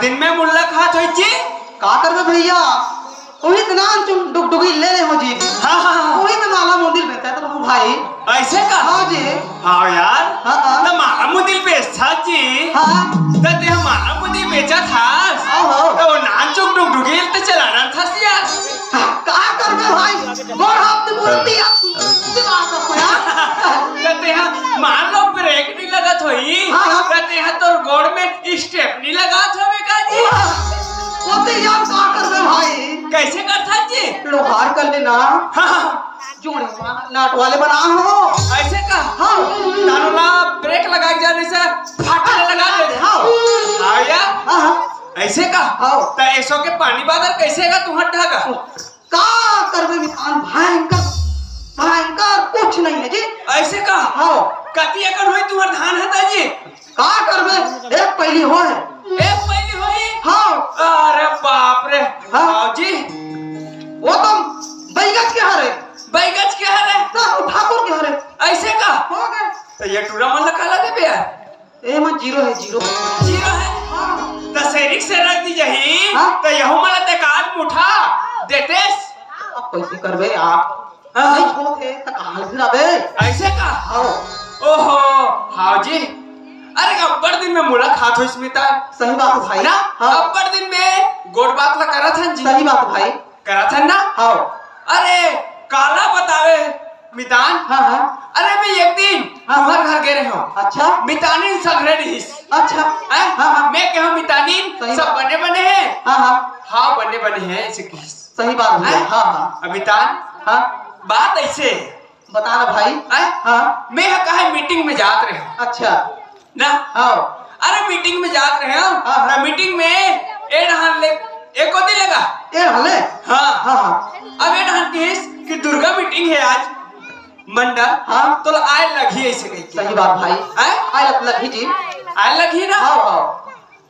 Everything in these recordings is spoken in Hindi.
दिन में मुलाकात हुई जी। का करबे भैया वही तो नाम डुगडुगी ले ले हो जी। हाँ हाँ वही तो माला मंदिर में तो भाई ऐसे का। हाँ जी हाँ यार हाँ तो माला मुदिल बेचता जी। हाँ तो ते माला मुदिल बेचा था आओ तो नाचुक डुगडुगी तो चलाना था यार। का करबे भाई गोड़ हाथ में बोलती आप दिमाग को यार कहते हैं मान लो ब्रेक नहीं लगा थोड़ी। हाँ। कहते हैं तो गोड़ में स्टेप नहीं लगा था का जी। ओते यार का करबे भाई कैसे करता जी। लोहार कर लेना हाँ जोड़े नाट वाले बना हो ऐसे का। हाँ तारोला ब्रेक लगा जाने से फाटने लगा दे। हाँ हाँ यार हाँ ऐसे का। हाँ। तो ऐसो के पानी बादल कैसे का तुम्हारा ढागा। का करबे मितान भयंकर भयंकर कुछ नहीं है जी। ऐसे का। हाँ कति एकड़ हुई तुम्हार धान है ताजी। का करबे एक पहली हो है एक पहली हुई। हाँ अरे बाप रे। हाँ। हाँ जी वो तो बैगज के हरे बैगज के हरे ना ठाकुर के हरे ऐसे का। हो गए तो ये टूरा मन लगा लगे बे ए मन जीरो है जीरो जीरो है। तो सैनिक से रख दी जही। हाँ। तो यहू मला ते काट मुठा देतेस। अब कैसे करबे आप हाँ। नहीं छोटे तक हाल फिराबे ऐसे का। हाँ ओहो हाँ जी। अरे अब्बर दिन में मुलाकात हुई स्मिता सही बात है भाई ना। हाँ अब्बर दिन में गोड़ बात ला करा था जी। सही बात है भाई करा था ना। हाँ अरे काला बतावे मितान। हाँ हाँ अरे मैं एक दिन हाँ। तुम्हारे घर गए रहे हूँ। अच्छा मितानीन सगरे रहीस। अच्छा हैं? हाँ हाँ मैं कहूँ मितानीन सही सब बात। बने बने हैं। हाँ हाँ हाँ बने बने हैं ऐसे किस। सही बात है हैं? हाँ हाँ अमितान हाँ बात ऐसे बता ना भाई हैं? हाँ मैं कहा मीटिंग में जात रहे हूँ अच्छा ना। हाँ अरे मीटिंग में जात रहे हूँ हाँ। ना। मीटिंग में ए ढहान ले एक को दिन लगा। ये हले हाँ हाँ हाँ अब ए ढहान किस कि दुर्गा मीटिंग है आज मंडल। हाँ। तो आए लगी ऐसे कही सही बात भाई हैं? आई लगी जी आए लगी ना। हाँ हाँ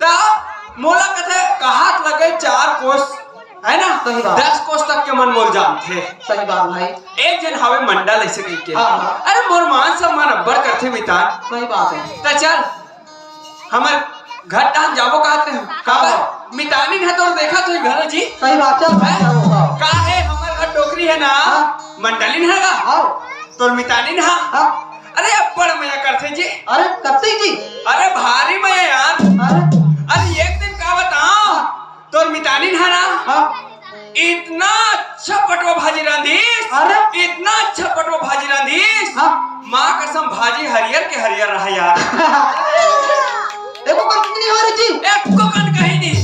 तो मोला कथे कहात लगे 4 कोस है ना। सही बात। 10 कोस तक के मन मोल जान थे। सही बात भाई एक जन हवे मंडल ऐसे कही के। हाँ, हाँ। अरे मोर मान सम्मान अब्बर करथे मितान। सही बात है तो चल हमार घर टान जाबो कहते हैं काबर मितानी है तो देखा तो घर जी। सही बात चल भाई हैं? हाँ हाँ का है हमार घर टोकरी है ना। हाँ। मंडलिन है ना हाँ तो मितानी ना। हाँ अरे अब्बर मैं करथे जी। अरे कत्ती जी अरे भारी मैं यार। अरे अरे एक दिन का बताऊं तो मितानी है ना। हाँ इतना अच्छा पटवा भाजी रांधीस। अरे इतना अच्छा पटवा भाजी रांधीस। हाँ माँ कसम भाजी हरियर के हरियर रहा यार। देखो कंपनी हो रही जी एक को कन कहीं नहीं।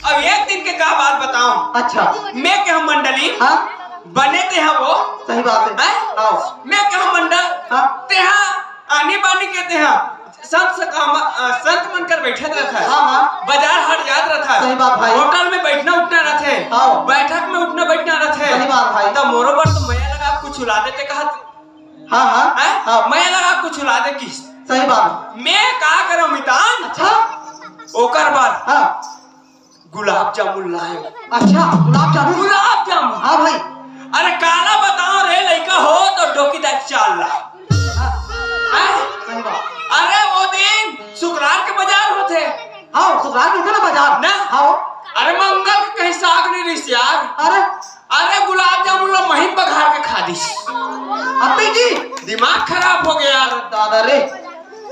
अब एक दिन के का बात बताऊं। अच्छा मैं क्या मंडली हाँ बने ते हैं वो। सही बात है हैं? आओ मैं क्या मंडल हाँ ते हैं आनी बानी कहते हैं संत संत बनकर बैठे रहता है। हाँ हाँ बाजार हाट जात रहता है। सही बात भाई। होटल में बैठना उठना रहते। हाँ। बैठक में उठना बैठना रहते। सही बात भाई। तो मोरोबर तो मैं लगा कुछ उला देते कहा हाँ हाँ हैं? हाँ मैं लगा कुछ उला दे किस। सही बात मैं का करो मितान अच्छा ओकर बाद हाँ गुलाब जामुन लाए। अच्छा गुलाब जामुन गुलाब जामुन। हाँ भाई अरे काला बताओ रे लड़का हो तो डोकी तक चाल ला। हैं? सही बात अरे वो दिन शुक्रार के बाजार होते हाँ सुबह में ना बाजार ना। हाँ अरे मंगल के कहीं साग नहीं रिस यार। अरे अरे गुलाब जामुन लो महीन बघार के खा दिस। अत्ती जी दिमाग खराब हो गया यार। दादा रे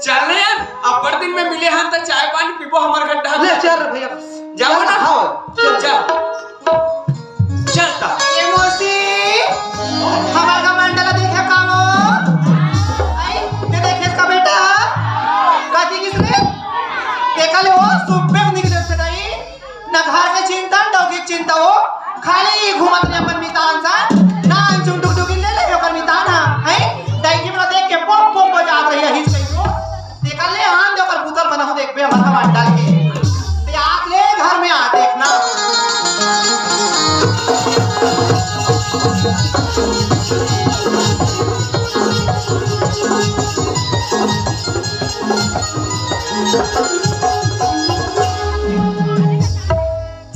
चल यार अब्बर दिन में मिले हम तो चाय पानी पीबो हमारे गड्ढा ले चल भैया जाओ ना। हाँ चल चलता ये मौसी हमारे का मंडला देखे कालो ये देखे इसका बेटा काजी किसने देखा ले वो सुबह निकले से नहीं न घर के चिंता न डोगी चिंता हो खाली घूमत रहे अपन मितान सा ना अंजुम डुग डुग ले ले अपन मितान है दाई में देख के पॉप पॉप बजा रही है हिच को देखा ले हां जो पर पुतल बना हो देख पे हमारा मंडल के ते आग ले घर में आ देखना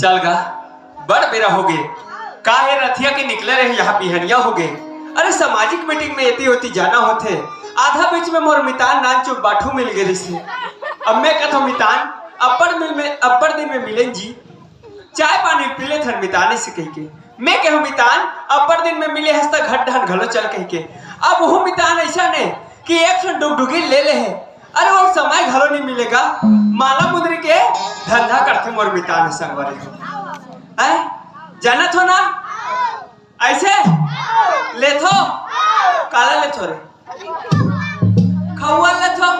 चल गा बड़ बेरा हो गए काहे रथिया के निकले रहे यहाँ बिहनिया हो गए। अरे सामाजिक मीटिंग में एती होती जाना होते आधा बीच में मोर मितान नान चुप बाठू मिल गए से। अब मैं कहता मितान अब्बड़ दिन में मिलन जी चाय पानी पीले थन मिताने से कह के मैं कहूँ मितान अब्बड़ दिन में मिले हंसता घट ढन घलो चल कह के अब वो मितान ऐसा ने कि एक ठन डुगडुगी ले ले है अरे वो समय घलो नहीं मिलेगा माला मुद्री के धंधा करते मोर मितान संगवारी हो जाना थो ना ऐसे ले थो काला ले थो रे खौआ ले थो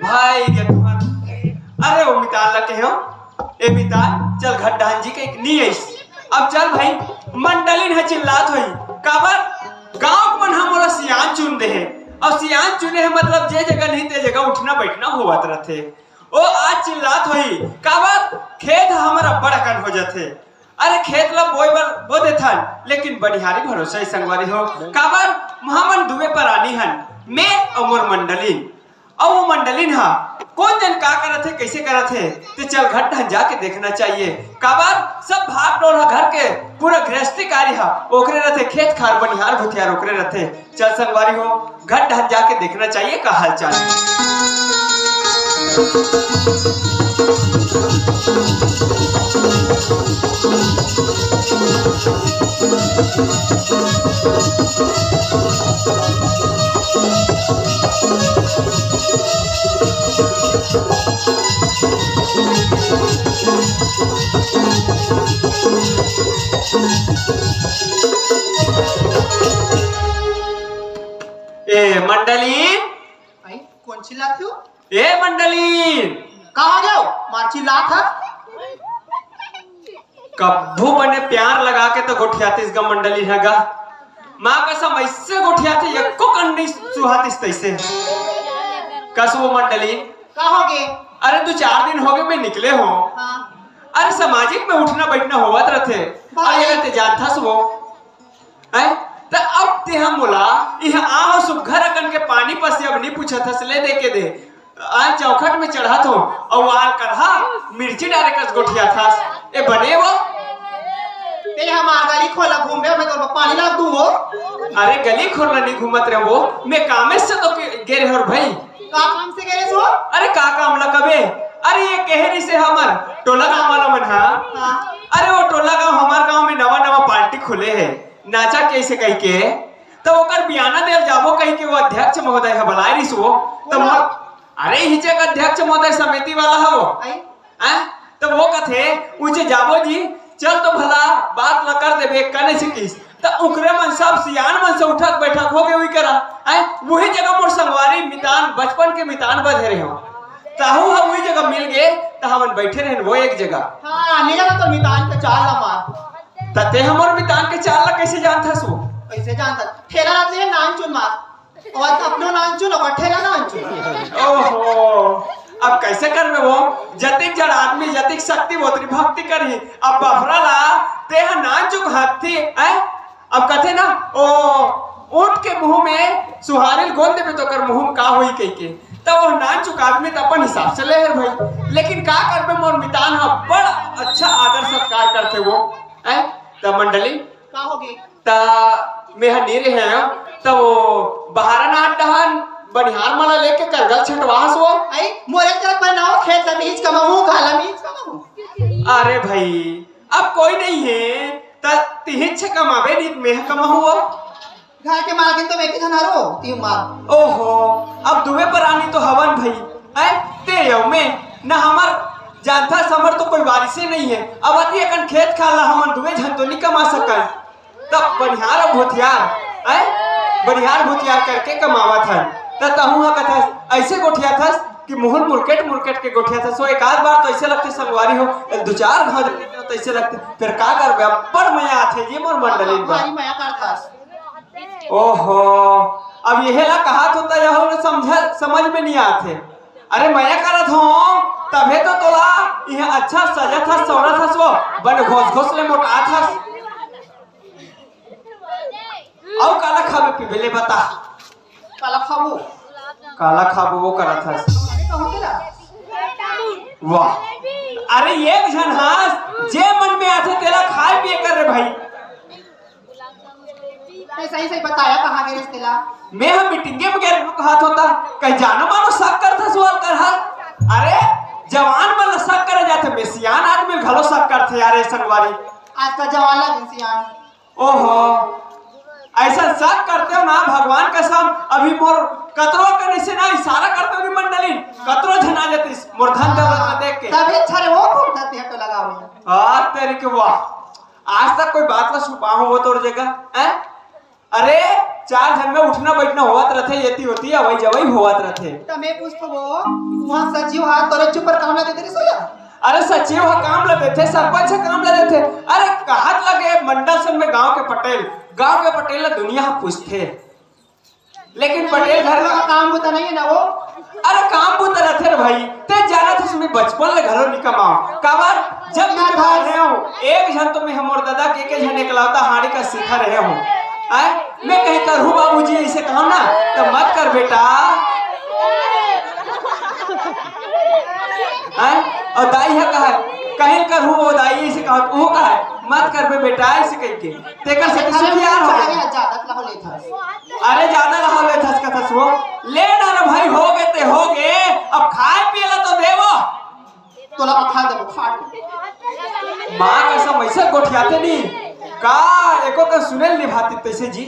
भाई के तुम्हारा अरे वो मितान लगे हो ए मितान चल घट ढान जी के नहीं है अब चल भाई मंडलिन है चिल्लात हुई काबर गांव मन हमोला सियान चुन दे है और सियान चुने है मतलब जे जगह नहीं ते जगह उठना बैठना होवत रहते ओ आज चिल्लात हुई काबर खेत हमारा बड़कन हो जाते अरे खेत ला बो देथन लेकिन बनिहारी भरोसा संगवारी हो काबर महामन दुबे पर आनी हन मैं और मोर मंडलिन और वो मंडलिन हा कौन जन का करत है कैसे करत है तो चल घट ढन जाके देखना चाहिए काबर सब भाग डोल घर के पूरा गृहस्थी कार्य हा ओकरे रहते खेत खार बनिहार भुतियार ओकरे रहते चल संगवारी हो घट ढन जाके देखना चाहिए का हाल चाल ए मंडलीन आई कौन चिल्लात हो ए मंडलीन कहाँ गयो मार चिल्लात है कब्बू बने प्यार लगा के तो गोठियातीस गा मंडली है गा माँ कसम ऐसे गोठियाते यक्को कन्नी सुहातीस तैसे कस वो मंडली कहाँ गए अरे 2-4 दिन हो गए मैं निकले हो हाँ अरे सामाजिक में उठना बैठना होवत रहते अरे रहते जानता वो है तो अब ते हम बोला यह आओ सुघर अकन के पानी पर से अब नहीं पूछा था ले दे के दे आज चौखट में चढ़ा तो और वाल करहा मिर्ची डाले कस गोठिया था ए बने वो ते हमार गाड़ी खोला घूम रहे मैं तो पानी ला दूं वो अरे गली खोलना नहीं घूमत रहे वो मैं कामे से तो गेरे और भाई का काम से गए सो अरे का काम ला कबे अरे ये कहरी से हमर टोला गांव वाला मन हाँ अरे वो टोला गांव हमार गांव में नवा पार्टी खुले है नाचा कैसे कह के तो ओकर बियाना देल जाबो कह के वो अध्यक्ष महोदय है बुलाए रिस वो तो अरे हिचे का अध्यक्ष महोदय समिति वाला है वो हैं तो वो कथे ऊंचे जाबो जी चल तो भला बात ल कर देबे कने से किस तो उकरे मन सब सियान मन से उठक बैठक हो गए हुई करा हैं वही जगह मोर संगवारी मितान बचपन के मितान बधे रहे हो ताहू हम वही जगह मिल गए तो हम बैठे रहे वो एक जगह हाँ नहीं जाना तो मितान के चाल ला मार तते हमर मितान के चाल ला कैसे जानता सो कैसे जानता ठेला रखते हैं नान चुन मार और अपनो नान चुन और ठेला नान चुन ओहो अब कैसे करबे वो जतिक जड़ आदमी जतिक शक्ति होतरी भक्ति करी अब बफरा ला ते नान चुक हाथी हैं अब कथे ना ओ ऊंट के मुंह में सुहारिल गोंद देबे तो कर मुंह का होई कह के तो वो नान चुक आदमी तो अपन हिसाब से ले है भाई लेकिन का करबे मोर मितान हा बड़ा अच्छा आदर सत्कार करते वो हैं त मंडली का हो गई ता मेहा नीरे हैं तो वो बहारा नाट डहन बनिहार माला लेके करगल छटवास वो आई मोरे तरफ बनाओ खेत मीज कमाऊं काला मीज कमाऊं अरे भाई अब कोई नहीं है त तिहित से कमावे नहीं मेह कमाऊ वो घर के मालकिन तो मैं के धनारो ती मार ओहो अब दुबे पर आनी तो हवन भाई है ते यौ में ना हमर जानता समर तो कोई वारिसे नहीं है अब अति अकन खेत खाला हमन दुबे झन तो नहीं कमा सकन तब बनिहार भूतियार है बनिहार भूतियार करके कमावत हन त तहु हा कथा ऐसे गोठिया था कि मुहल मुरकेट के गोठिया था सो एक आध बार तो ऐसे लगते संगवारी हो 2-4 घर तो ऐसे लगते फिर का करबे बड़ मया आथे जी मोर मंडली बा भारी मया करतास ओहो अब यह ला कहा होता यह समझ में नहीं आते अरे मैं करत हूँ तबे तो तोला यह अच्छा सजा था सौरा था सो बन घोस ले मोटा था और काला खाबे पीबे ले बता काला खाबो काला खाबो वो करा था अरे कहूं तेरा वाह अरे एक जन हास जे मन में आते तेरा खाए पिए कर रे भाई सही बताया कहाँ गए तेला मैं हम मीटिंगे में गए कहा होता कहीं जानो मानो शक करता सवाल कर हा अरे जवान वाला शक करे जाते में सियान आदमी घलो शक करते यार ऐसा वाली आज का जवान लगे सियान। ओहो ऐसा शक करते हो ना भगवान कसम अभी मोर कतरो करने से ना इशारा करते हो मंडली कतरो झना जाते मोर धन दौलत देख के तभी अच्छा रे वो खूब धरती है तो लगा हुआ आ तेरे के वाह आज तक कोई बात ना छुपा हो वो तोर जगह हैं अरे 4 जन में उठना बैठना होवत रहते येती होती है वही जवई होवत रहते तो मैं पूछतो वो वहां सचिव हाथ तोरे चुप पर काम ना देते रे सोया। अरे सचिव का काम लगे थे सरपंच का काम लगे थे अरे कहत लगे मंडल सन में गांव के पटेल दुनिया पूछते लेकिन पटेल घर का काम बुता नहीं है ना वो। अरे काम बुता रहते रे भाई ते जाना था तुम्हें बचपन ले घरों निकमाओ काबर जब मैं था रहे हूँ एक जन तो मैं हमर दादा के जन निकलाता हाड़ी का सीखा रहे हूँ मैं कहीं कर हूँ बाबूजी ऐसे कहा ना तो मत कर बेटा और दाई है कहा कहीं कर हूँ वो दाई ऐसे कहा वो कहा मत कर बे बेटा ऐसे कह के तेकर से सुखियार हो गया ज्यादा लहो ले था अरे ज्यादा लहो ले था कथा सो ले ना रे भाई हो गए अब खाए पिएला तो देवो तोला खा दे खाट मां कसम ऐसे गोठियाते नहीं का एको का सुनेल निभाती तैसे जी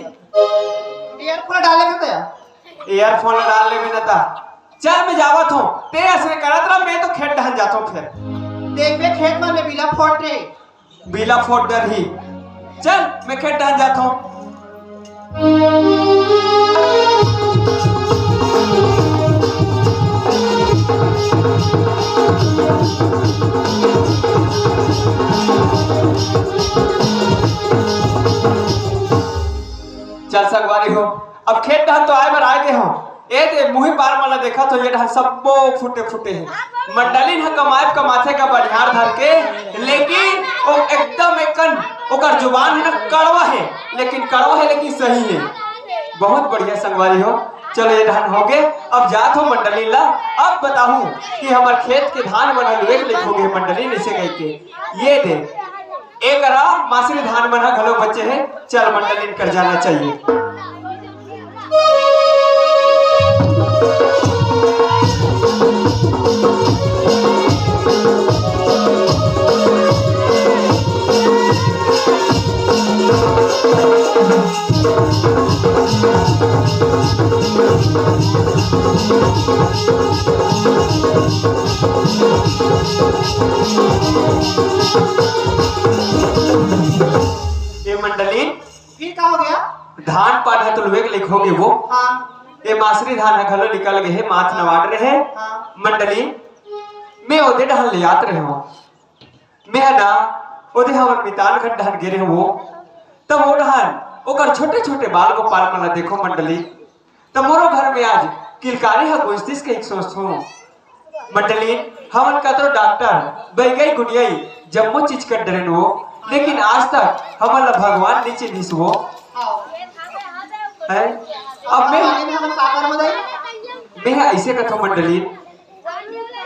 ईयरफोन डाले के तो ईयरफोन डाल ले बिना ता चल मैं जावत हूं ते ऐसे करत रहा मैं तो खेत ढहन जाता हूं फिर देख बे खेत में बीला फोड़ रे बीला फोड़ डर ही चल मैं खेत ढहन जाता हूं चल संगवारी हो अब खेत ढहन तो आए बार आ गए हो ए दे मुही पार वाला देखा तो ये ढहन सबो फुटे हैं मंडली न कमाथे का बढ़ियार धर के लेकिन वो एकदम एकन ओकर जुबान है ना कड़वा है लेकिन सही है बहुत बढ़िया संगवारी हो चलो ये धान हो गए अब जात हो मंडली ला अब बताऊं कि हमार खेत के धान बनल एक लिखोगे मंडली ने से कह के ये दे एक मासरी धान बना घलो बच्चे हैं चल मंडली कर जाना चाहिए ये मंडली फिर क्या हो गया धान पान है तो वेग लिखोगे वो हाँ ये मासरी धान है घलो निकल गए है माथ नवाड़ रहे हाँ। मंडली मैं ओदे ढहन ले यात रहे हो मैं ना ओदे हमर मितान खट ढहन गिरे वो तब वो ढहन ओकर छोटे बाल को पाल मला देखो मंडली तब मोरो घर में आज किलकारी है गुस्तिस के एक सोच हो मंडली हमन का तो डॉक्टर बैगई गुनियाई जम्मो चीज कर डरे वो लेकिन आज तक हमारा भगवान नीचे नहीं वो है अब मैं ऐसे कथा मंडली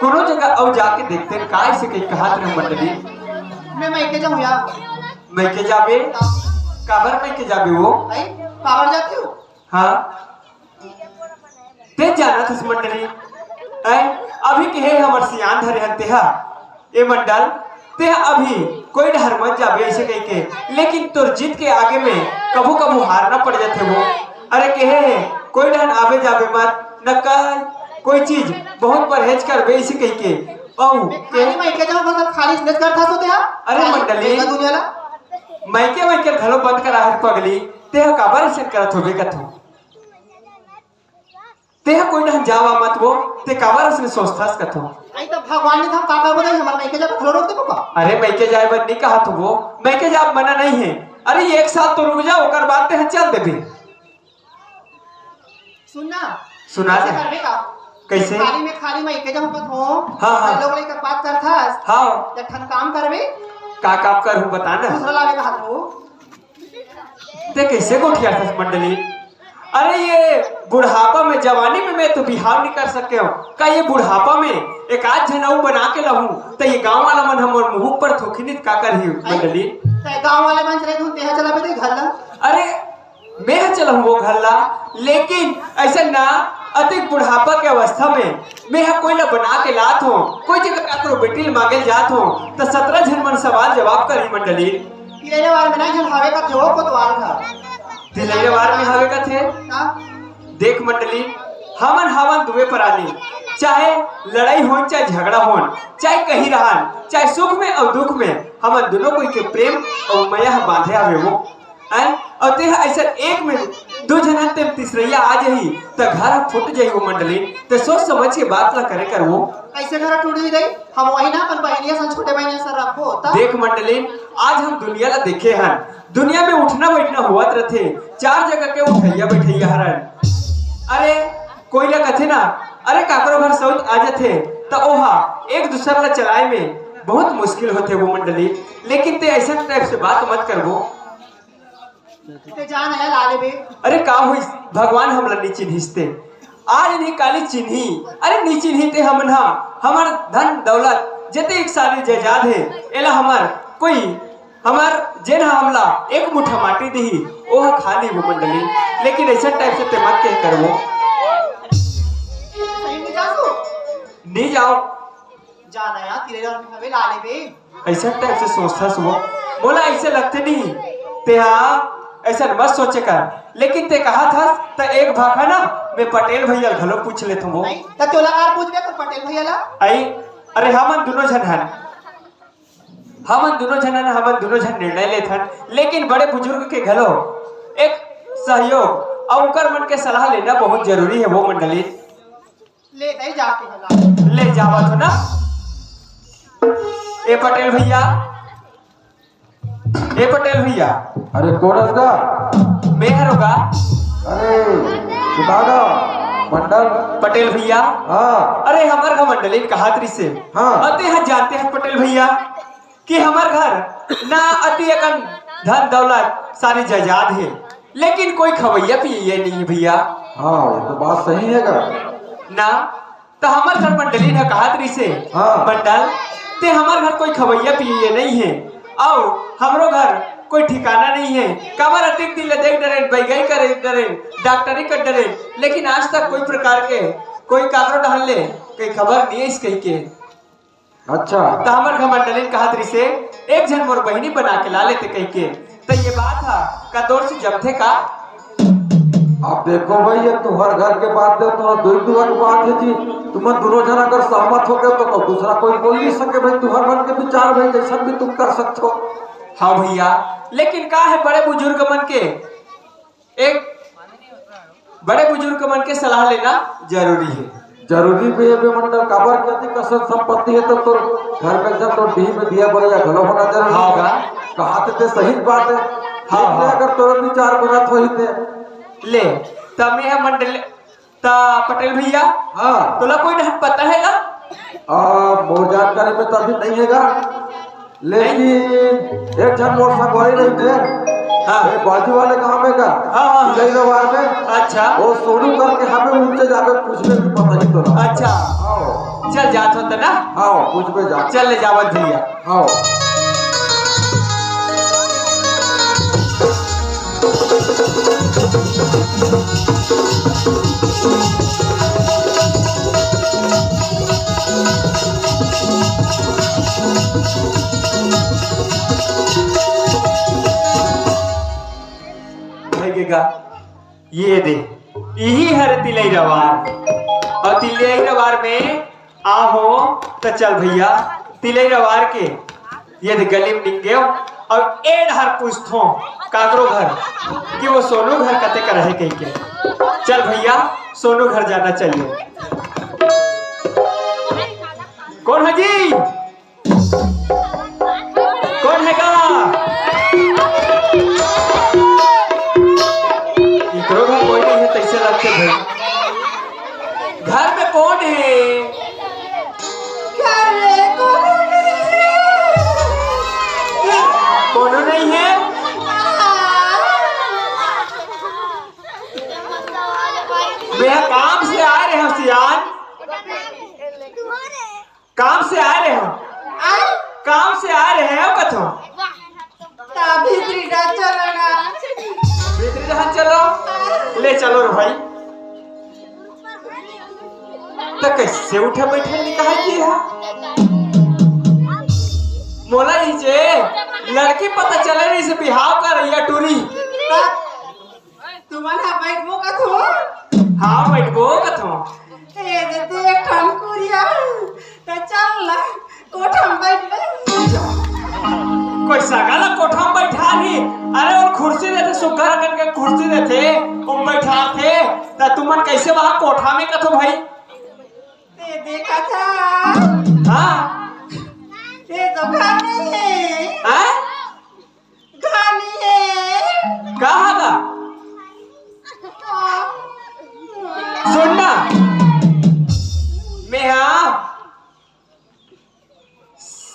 कोनो जगह अब जाके देखते हैं का ऐसे कहीं कहा तेरे मंडली मैं मैके जाऊं यार मैके जाबे काबर मैके जाबे वो आई काबर जाते हो हाँ ते जाना था मंडली है अभी के है हमर सियान धरे हते हा ए मंडल ते अभी कोई डर मत जाबे ऐसे कह के लेकिन तोर जीत के आगे में कबू हारना पड़ जाते वो अरे के है कोई डर आवे जाबे मत न कोई चीज बहुत परहेज कर बे ऐसे कह के औ के मैके जाऊं मतलब खाली स्नेह करता तो ते अरे मंडली दुनिया ला मैके घलो बंद करा है पगली ते काबर से करत होबे कथो ते कोई न जावा मत वो ते काबर से सोचतास कथो आई तो भगवान ने हम काका बोले हमार मैके जा खलो रोक दे पापा अरे मैके जाए बद नहीं कहा तो वो मैके जा मना नहीं है अरे एक साल तो रुक जाओ ओकर बाद ते चल देबे सुना दे करबे का कैसे खाली मैके जा मत हो हां लोग लेकर बात करथास हां जब ठन काम करबे का काम कर हूं बता ना दूसरा लावे का हाथ हो ते कैसे गोठिया था मंडली अरे ये बुढ़ापा में जवानी में मैं तो बिहार नहीं कर सकते हो का ये बुढ़ापा में एक आध जनाऊ बना के रहूं तो ये गांव वाला मन हमर मुंह पर थोखिनित का कर ही मंडली ते गांव वाले मन चले तू तेहा चला बे घर ला अरे मैं चलूं वो घर ला लेकिन ऐसे ना अधिक बुढ़ापा के अवस्था में मैं यहाँ कोई ला बना के लात हो, कोई जगह काकरो बेटी मांगे जात हो, तो 17 जन मन सवाल जवाब करी मंडली। तिलैया वार में ना जो हवे का थे वो कोतवाल था। तिलैया वार में हवे का थे। देख मंडली, हमन हवन दुए परानी, चाहे लड़ाई हो चाहे झगड़ा हो, चाहे कहीं रहन, चाहे सुख में और दुख में, हमन दोनों कोई के प्रेम और मया बांधे आवे वो। और ते ऐसा एक में दो जन ते तीसरैया आ जाही तो घर फुट जाही वो मंडली। तो सोच समझ के बात ला करे कर वो कैसे घर टूट गई हम वही ना अपन बहनिया सन छोटे बहनिया सर रखो ता। देख मंडली, आज हम दुनिया ला देखे हन, दुनिया में उठना बैठना हुआ रहते, 4 जगह के उठैया बैठैया हरन। अरे कोई ला कथे ना, अरे काकरो घर सौत आ जाते तो ओहा एक दूसरे ला चलाए में बहुत मुश्किल होते वो मंडली। लेकिन ते ऐसा टाइप से बात मत कर वो। ते जान है लाले बे। अरे का हुई भगवान हमला नी चिन्हिस्ते, आज नहीं काली चिन्ही, अरे नी चिन्हिते हमन हा हमार धन दौलत जते एक सारी जायदाद है, एला हमार कोई हमार जेन हमला एक मुठ्ठा माटी दी ओह खाली वो मंडली। लेकिन ऐसा टाइप से ते मत कह कर वो नहीं जाओ जाना यार तिलैया वार में हवे लाले बे। ऐसा टाइप से सोचता सुबह बोला, ऐसे लगते नहीं ते हाँ ऐसा मत सोचे कर। लेकिन ते कहा था तो एक भाखा ना मैं पटेल भैया घलो पूछ ले तुम नहीं तो तोला कार पूछ दे तो पटेल भैया ला आई। अरे हमन दोनों जन हन, हमन दोनों जन हन, हमन दोनों जन निर्णय लेत हन, लेकिन बड़े बुजुर्ग के घलो एक सहयोग और उनकर मन के सलाह लेना बहुत जरूरी है वो मंडली। ले नहीं जाके हला ले जावा तो ना ए पटेल भैया, ए पटेल भैया। अरे कोणस का मैं हरोगा। अरे सुधागा मंडल पटेल भैया। हाँ अरे हमार घर मंडली कहा तरी से हाँ। अति हम जानते हैं पटेल भैया कि हमार घर ना अति अकन धन दौलत सारी जायदाद है, लेकिन कोई खवैया पिए नहीं है भैया। हाँ ये तो बात सही है का ना तो हमार घर मंडली ने कहा तरी से हाँ। मंडल ते हमार घर कोई खवैया पिए नहीं है और हमरो घर कोई ठिकाना नहीं है। कमर अतिक दिल देख डरे, बैगई करे डरे, डॉक्टरी कर डरे, लेकिन आज तक कोई प्रकार के कोई कागरो ढाल ले कोई खबर नहीं है इस कही के। अच्छा तो हमार घर मंडली ने कहा तरी से एक जन मोर बहिनी बना के ला लेते कही के। तो ये बात है का दौर से जब थे का आप देखो भाई ये तुम्हारे घर के बात है, तुम्हारा दूर दूर की बात है जी। तुम दोनों जन अगर सहमत हो गए तो दूसरा कोई बोल नहीं सके भाई। तुम्हारे मन के विचार भाई जैसा भी तुम कर सकते हो। हाँ भैया, लेकिन का है बड़े बुजुर्ग मन के एक बड़े बुजुर्ग मन के सलाह लेना जरूरी है। जरूरी भी है मंडल काबर कहती कसर संपत्ति है तो घर में जब तो डी में दिया बढ़िया घलो होना जरूरी होगा। कहा तो सही बात है। हाँ, हाँ। अगर तोर विचार बनत होई थे ले तब मैं मंडल ता पटेल भैया। हाँ तोला कोई ढंग पता है ना? मोर जानकारी में तो अभी नहीं हैगा, लेकिन एक जन मोर संग वही रही थे। हाँ। बाजू वाले कहाँ में का हाँ। तिलैया में। अच्छा वो सोनू करके हमें उनसे जाकर पूछने की पता नहीं तो ना। अच्छा आओ चल जात होता ना। आओ पूछ पे जा चल ले जावत भैया। आओ ये दे यही हर तिलैयावार और तिलैयावार में आहो तो चल भैया तिलैयावार के ये दे गली में निकले और एड हर पूछतो काकरो घर कि वो सोनू घर कते का रहे कहीं के। चल भैया सोनू घर जाना चाहिए। कौन है जी? कौन है का? इकरो घर कोई नहीं है तैसे लगते भाई। घर में कौन है? कौन नहीं है? मैं काम से आ रहे हो सियान, काम से आ रहे हो, काम से आ रहे हो कथो भीतरी चलो ले चलो रे भाई। तो कैसे उठे बैठे निकाह किए मोला नीचे लड़की पता चले नहीं से बिहाव कर रही है टूरी तुम्हारा बैठबो का थो हाँ बैठबो कथो ए देख ठनकुरिया तो चल ला कोठम बैठ कोई सगाला कोठा में बैठा रही अरे और कुर्सी देते सुग्घर करके कुर्सी देते वो बैठा थे तो तुमन कैसे वहां कोठा में कथो भाई ते देखा था हाँ ये तो खानी है हैं खानी है कहाँ का सुनना मैं हाँ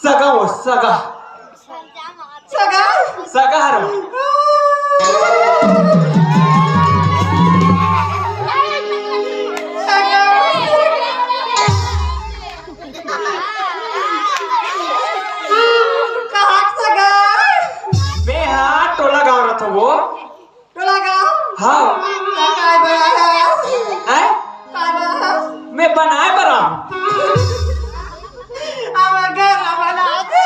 सगा वो सगा सगा सगा हरो मैं हाँ टोला गाँव रहा था वो टोला गाँव हाँ काय बया है काय बया मैं बनाए बरा अब घर बना दे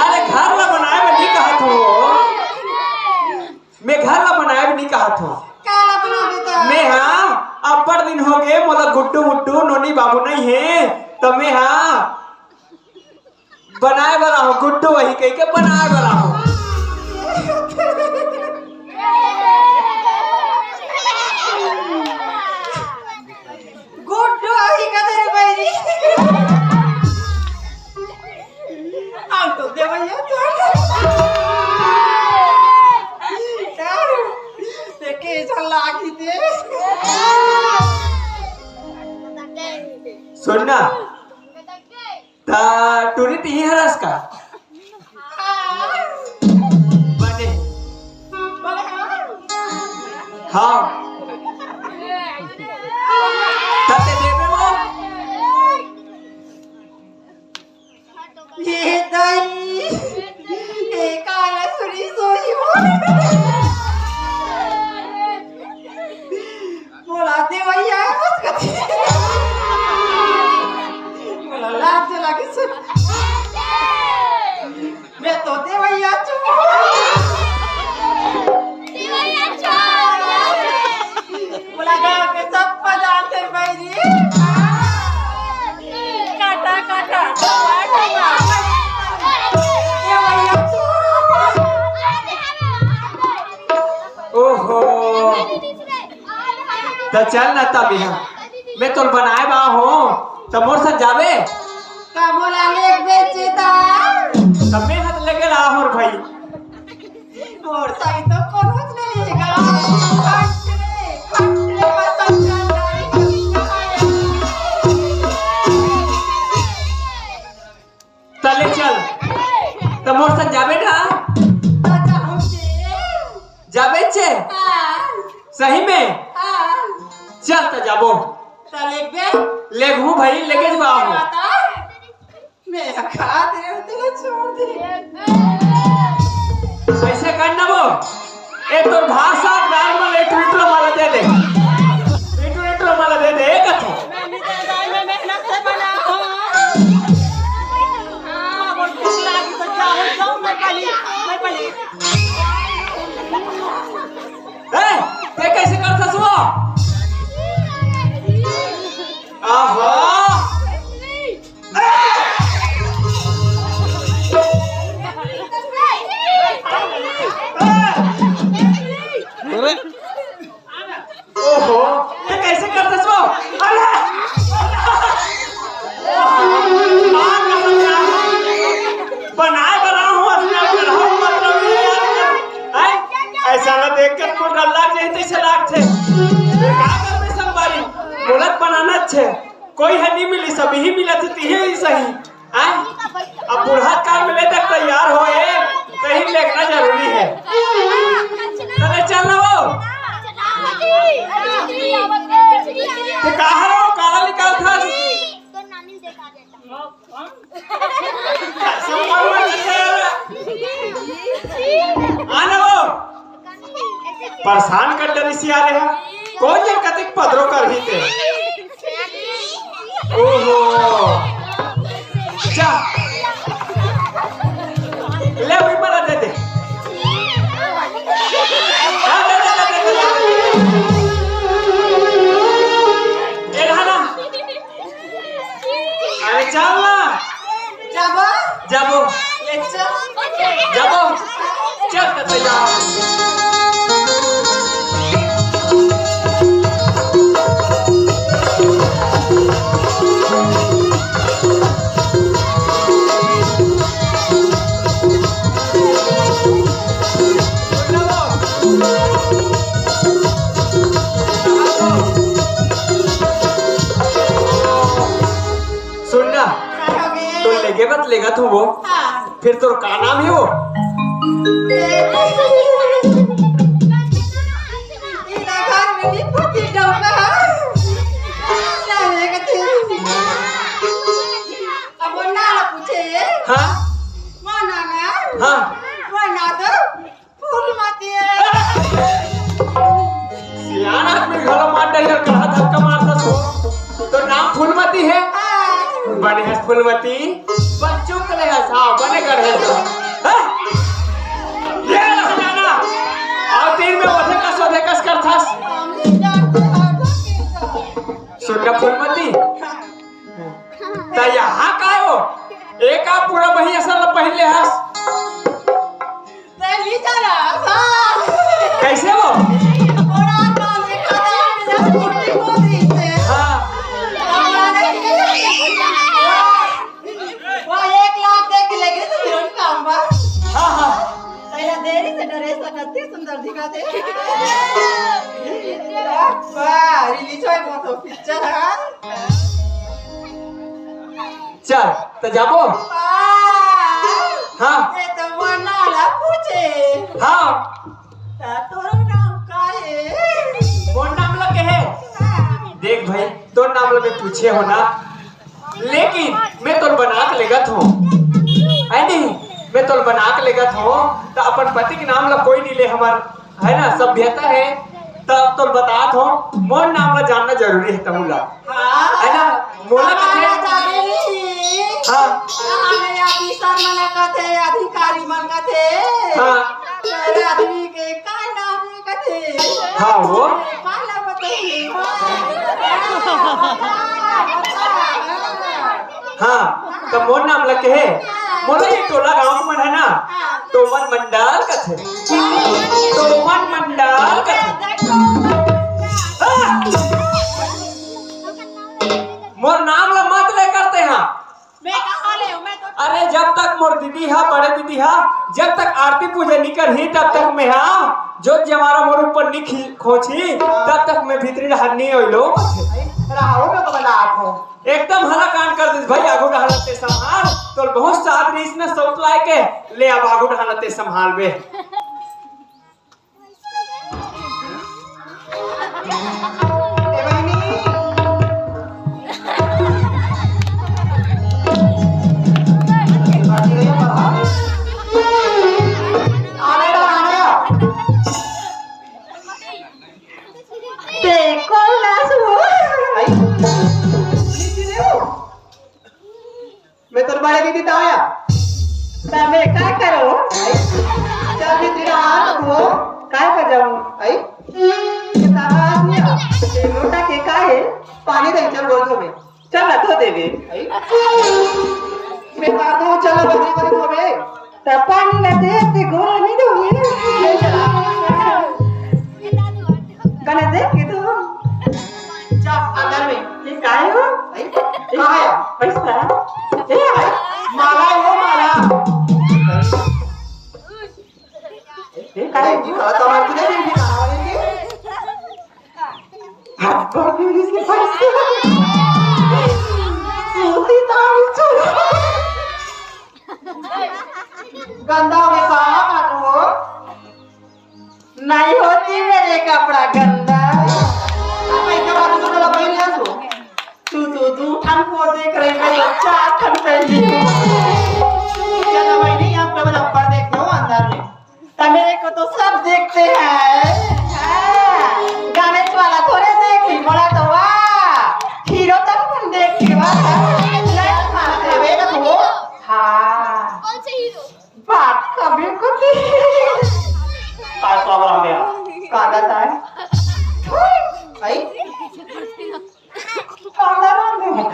अरे घर ला बनाए में नहीं कहा था मैं घर ला बनाए में नहीं कहा था काला बना देता मैं हाँ अब पर दिन हो गए मोला गुड्डू मुट्टू नोनी बाबू नहीं है तो मैं हाँ बनाए बरा हूँ गुड्डू वही कह के बनाए बरा हूँ गुड्डू आई कदर बैरी हम तो देवैया ते के झल्ला की दे सुनना ता टूरी ती हरस का बने हाँ ताते देवे वो ये दाई ए काला सुरी सोई हो बोला देवैया बस कथी बोला लाज लगे सुन मैं तो देवैया चू बोला गाँव के सब पजाते बैरी काटा काटा देवैया चू ओहो तो चल ना तब यहाँ मैं तो बनाए बा हूँ तो मोर साथ जावे का बोला लेक बेचता तब मैं हाथ लेके रहा हूँ भाई और सही तो कोनोच नहीं है खटरे खटरे पसंद चले चल तो मोर साथ जावे ना जावे छे सही में चल तो जाबो ले घूम भाई लेके जवा हूँ मैं खा दे तेरे छोड़ दे ऐसे करना वो एक तो भाषा नॉर्मल एक ट्विटर वाला दे दे ट्विटर वाला दे दे एक अच्छा मैं मेहनत से बना हूँ हाँ वो भूख लगी तो क्या हो जाऊँ मैं पली ते कैसे करता सो आहा ओहो ये कैसे करते सो अरे बनाए बना हूँ मतलब ऐसा ना देख कर को डर लग जाए तैसे लागते का करबे संबारी बोलत बनाना छे कोई है नहीं मिली सभी ही मिलत थी ही सही आय अब बुढ़ा काल में ले तक तैयार होए कहीं लेना जरूरी है चले चल ना वो तो कहा हो काला निकाल था तो नानी देखा देता आना वो परेशान कर डरी सी आ रहे हैं कौन जन कतिक पदरो कर ही थे ओहो जा ले वही मना दे दे अरे चल ना जाबो जाबो ये चल जाबो चल तो तैयार सुनना तो लेगे मत लेगा तू वो फिर तो का नाम है वो हाँ हाँ सियान आदमी घोड़ा मार डाल कहा धक्का मारता सो तो नाम फूलमती है बने है फूलमती बच्चों के लिए हाँ बने कर है ये ना और तीन में ओधे कस कर था सुनना फूलमती ता यहाँ का हो एक आप पूरा बही असल पहले हस कैसे वो सुंदर दिखाते रिलीज हुआ बहुत पिक्चर है चल तो जाबो हाँ ये तो मनाला पूछे हाँ तोरा नाम का है कौन नाम लगे है देख भाई तो नाम लगे पूछे हो ना लेकिन मैं तो बना के लेगा था है नहीं मैं तो बना के लेगा था तो अपन पति के नाम ला कोई नहीं ले हमार है ना सभ्यता है तब तो बता दो मोर नाम ला जानना जरूरी है तमुला है ना मोला कथे हाँ अधिकारी मन कथे हाँ आदमी के का नाम कथे हाँ वो काला बताइए हाँ तो मोर नाम लगे है मोला ये टोला गांव में है ना तो मन मंडल कथे तो मन मंडल कथे मोर नाम ला मत ले करते हैं मैं कहाँ ले मैं तो अरे जब तक मोर दीदी हा बड़े दीदी हा जब तक आरती पूजा निकर ही तब तक मैं हाँ जो हमारा मोर ऊपर नहीं खोची तब तक मैं भीतरी हरनी हो लो राहो में तो बना आप एकदम हला कांड कर दे भाई आगू डहालते संभाल तो बहुत सादरी इसने सौत लाए के ले अब आगू डहालते संभाल बे मैं तो बड़े दीदी तो आया तब मैं क्या करूं चल दीदी हाथ वो क्या कर जाऊं आई ये लोटा के का है पानी दे चल बोल दो मैं चल ना धो देवे आई मैं का दो चल बदली बदली धोवे तब पानी ना दे ते गोरा नहीं दोगे ले चला कने देख के तो जा अंदर में ये का है आई कहां है पैसा माला वो माला काय जी आता मार किती दिली कावालेंगे हात पर इसके पैसे सोती तावी चलो गंदा में कहा काटो नहीं होती मेरे कपड़ा गंदा अब एक बार तो चला पहले आसो तू ठन को देख रही मैं बच्चा ठन पहली चलो भाई नहीं आप लोग ऊपर देख लो अंदर में तब मेरे को तो सब देखते हैं गणेश वाला कांदा था आई कांदा रांधे मग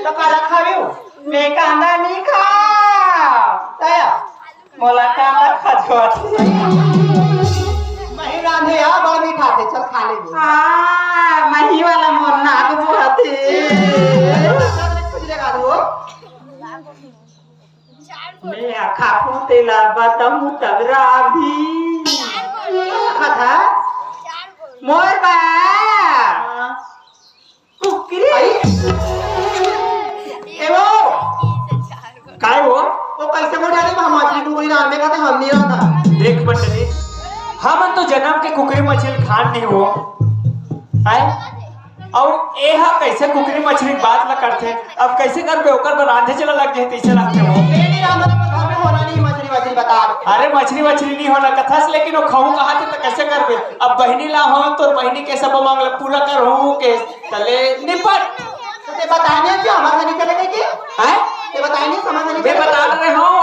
तो काला खावे हो मैं कांदा नहीं खा तया मला कांदा खातो मही रांधे या बड़ नहीं खाते चल खा ले मही वाला मोर नाक बोलते कुछ लगा दो मैं खापू तेला बताऊं तब राधी कथा मोर बा कुकरी एवो काय हो वो कैसे मोड़ाले हम मछली टुकड़ी रांधने का तो हम नहीं रहा देख मंडली हम तो जन्म के कुकरी मछली खान नहीं हो आए और एहा कैसे कुकरी मछली बात न करते अब कैसे करबे ओकर पर रांधे चला लग जाए तीसरे रखते हो नहीं रांधने पर घर में होना नहीं मछली मछली बता अरे मछली नहीं होना कथा से लेकिन वो खाऊं कहा तो कैसे करबे अब बहनी ला हो तो बहनी के सब मांगले पूरा कर हो के तले निपट तो ते बताने क्या हमारे नहीं चलेगा कि हैं ते बताए नहीं समझ नहीं मैं बता रहे हूं